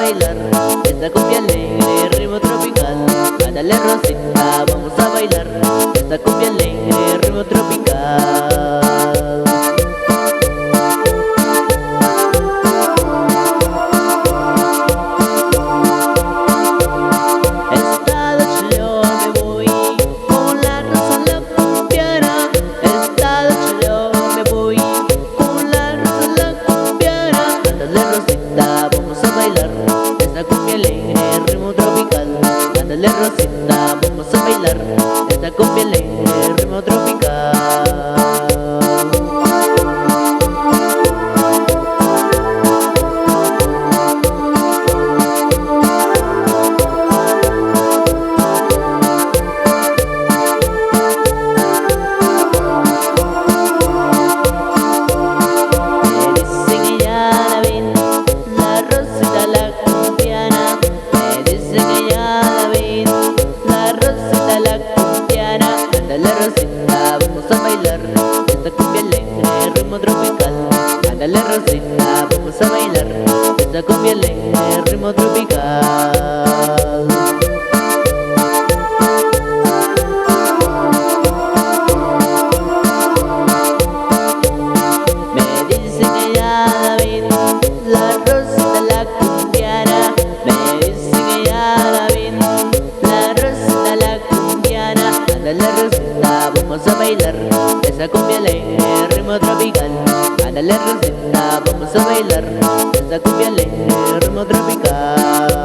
bailar esta cumbia alegre, ritmo tropical. Ándale Rosita, vamos a bailar esta cumbia alegre, ritmo tropical. Esta noche yo me voy con la Rosa la cumbiana. Esta noche yo me voy con la Rosa la cumbiana. Ándale Rosita, vamos a bailar esta cumbia alegre, ritmo tropical. Ándale Rosita, vamos a bailar esta cumbia alegre, ritmo tropical. Ándale Rosita, vamos a bailar esta cumbia alegre, ritmo tropical. Ándale Rosita, vamos a bailar esta cumbia alegre, ritmo tropical. Me dice que ya la ven, la Rosita la cumbiana. Me dice que ya la ven, la Rosita la cumbiana. Ándale Rosita, vamos a bailar esa cumbia alegre, ritmo tropical. Ándale Rosita, vamos a bailar esa cumbia alegre, ritmo tropical.